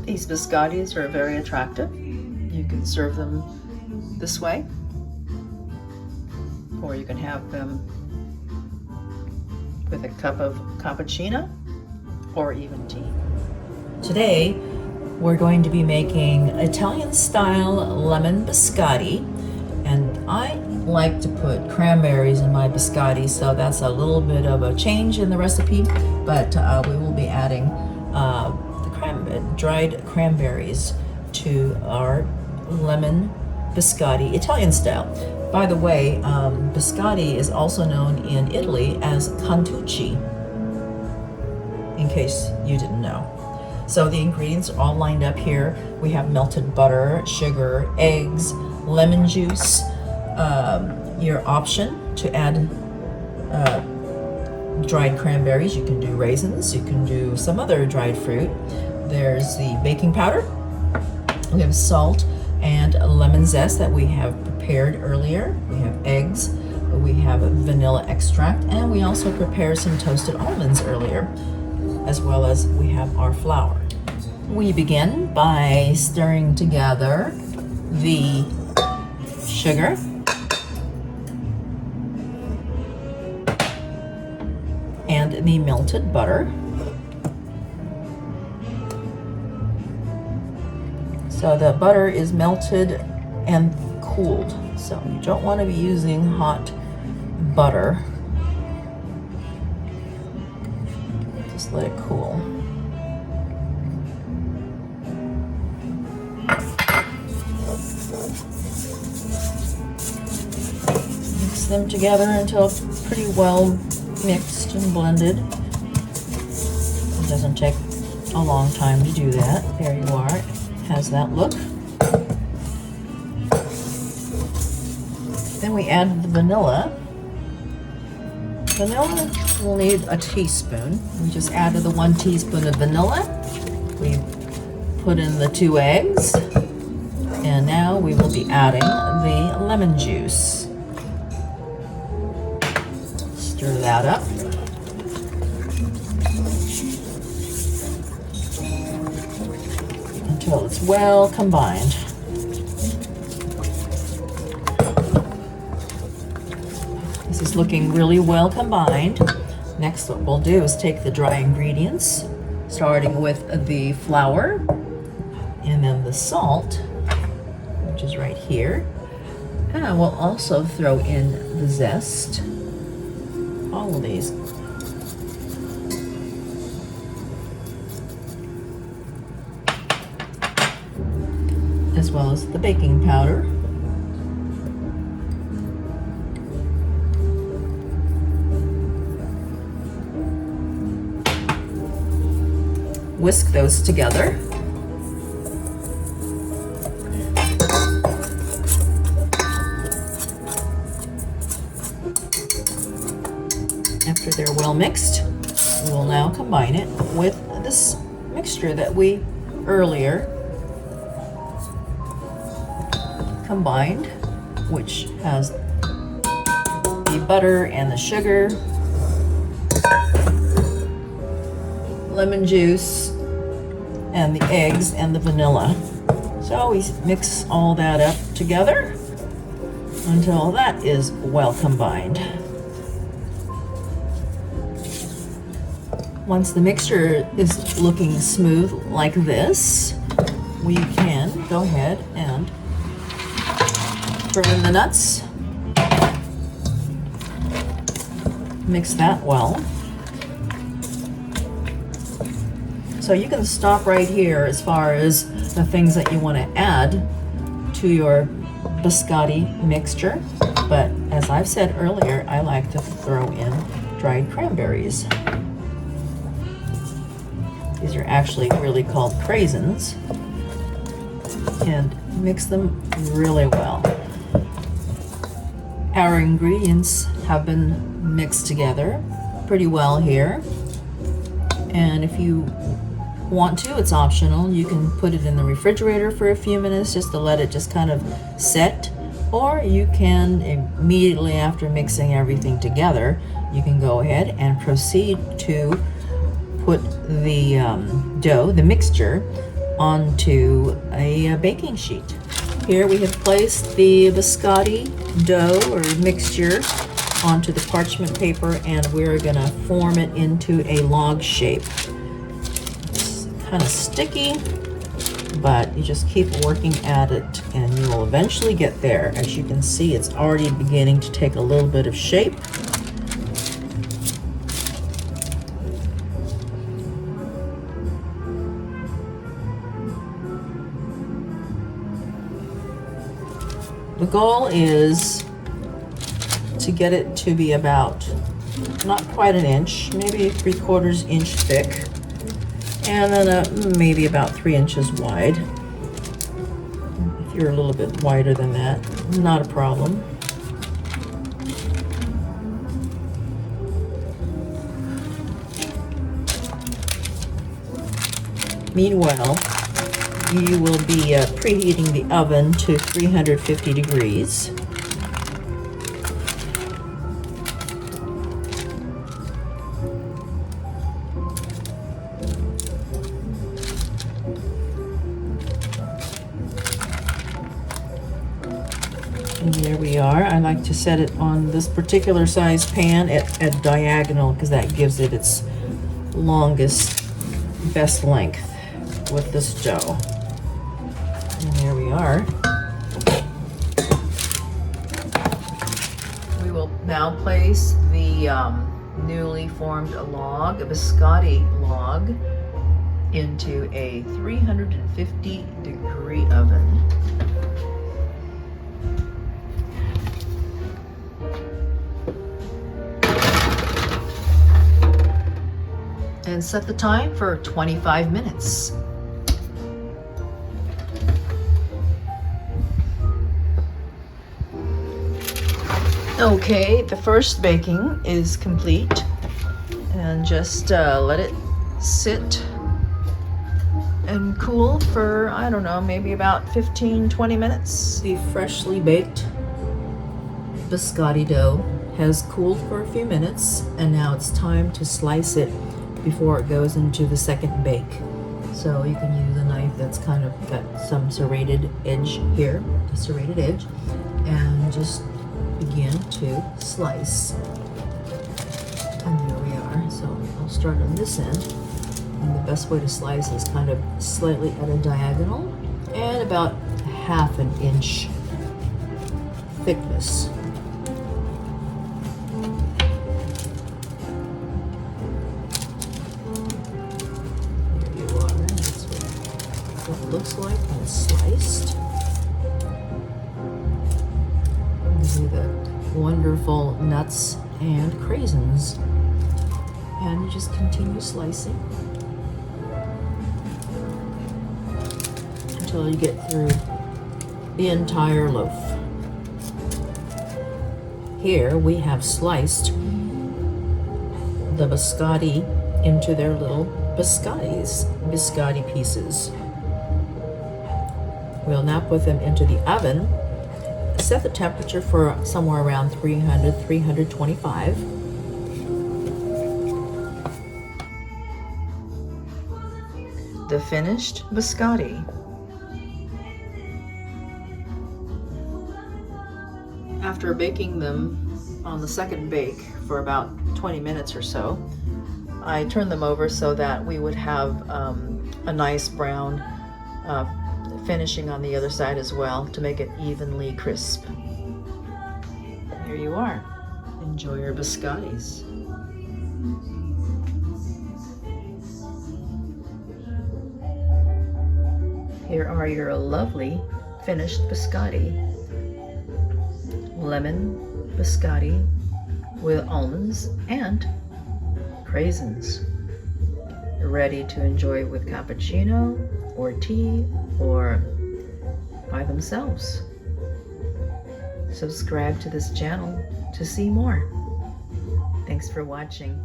These biscottis are very attractive. You can serve them this way, or you can have them with a cup of cappuccino or even tea. Today, we're going to be making Italian-style lemon biscotti, and I like to put cranberries in my biscotti, so that's a little bit of a change in the recipe, but we will be adding dried cranberries to our lemon biscotti, Italian style. By the way, biscotti is also known in Italy as cantucci, in case you didn't know. So the ingredients are all lined up here. We have melted butter, sugar, eggs, lemon juice. Your option to add dried cranberries. You can do raisins, you can do some other dried fruit. There's the baking powder. We have salt and lemon zest that we have prepared earlier. We have eggs, we have vanilla extract, and we also prepared some toasted almonds earlier, as well as we have our flour. We begin by stirring together the sugar, and the melted butter. So the butter is melted and cooled, so you don't want to be using hot butter. Just let it cool. Mix them together until it's pretty well mixed and blended. It doesn't take a long time to do that. There you are. It has that look. Then we add the vanilla. Vanilla will need a teaspoon. We just added the 1 teaspoon of vanilla. We put in the 2 eggs. And now we will be adding the lemon juice. Stir that up. Until it's well combined. This is looking really well combined. Next, what we'll do is take the dry ingredients, starting with the flour and then the salt, which is right here. And we'll also throw in the zest. All of these. As well as the baking powder. Whisk those together. After they're well mixed, we will now combine it with this mixture that we earlier combined, which has the butter and the sugar, lemon juice, and the eggs and the vanilla. So we mix all that up together until that is well combined. Once the mixture is looking smooth like this, we can go ahead and throw in the nuts. Mix that well. So you can stop right here as far as the things that you want to add to your biscotti mixture. But as I've said earlier, I like to throw in dried cranberries. These are actually really called craisins. And mix them really well. Our ingredients have been mixed together pretty well here. And if you want to, it's optional. You can put it in the refrigerator for a few minutes just to let it just kind of set. Or you can, immediately after mixing everything together, you can go ahead and proceed to put the dough, the mixture, onto a baking sheet. Here we have placed the biscotti dough or mixture onto the parchment paper, and we're gonna form it into a log shape. It's kind of sticky, but you just keep working at it and you will eventually get there. As you can see, it's already beginning to take a little bit of shape. The goal is to get it to be about not quite an inch, maybe 3/4 inch thick, and then maybe about 3 inches wide. If you're a little bit wider than that, not a problem. Meanwhile, you will be preheating the oven to 350 degrees. And there we are. I like to set it on this particular size pan at diagonal because that gives it its longest, best length with this dough. And there we are. We will now place the newly formed log, a biscotti log, into a 350 degree oven. And set the time for 25 minutes. Okay, the first baking is complete, and just let it sit and cool for, I don't know, maybe about 15-20 minutes. The freshly baked biscotti dough has cooled for a few minutes, and now it's time to slice it before it goes into the second bake. So you can use a knife that's kind of got some serrated edge here, a serrated edge, and just begin to slice. And there we are. So I'll start on this end, and the best way to slice is kind of slightly at a diagonal and about 1/2 inch thickness. Looks like when it's sliced. See the wonderful nuts and craisins, and you just continue slicing until you get through the entire loaf. Here we have sliced the biscotti into their little biscotti pieces. We'll now put them into the oven. Set the temperature for somewhere around 300, 325. The finished biscotti. After baking them on the second bake for about 20 minutes or so, I turned them over so that we would have a nice brown finishing on the other side as well to make it evenly crisp. Here you are. Enjoy your biscottis. Here are your lovely finished biscotti. Lemon biscotti with almonds and craisins. Ready to enjoy with cappuccino or tea or by themselves. Subscribe to this channel to see more. Thanks for watching.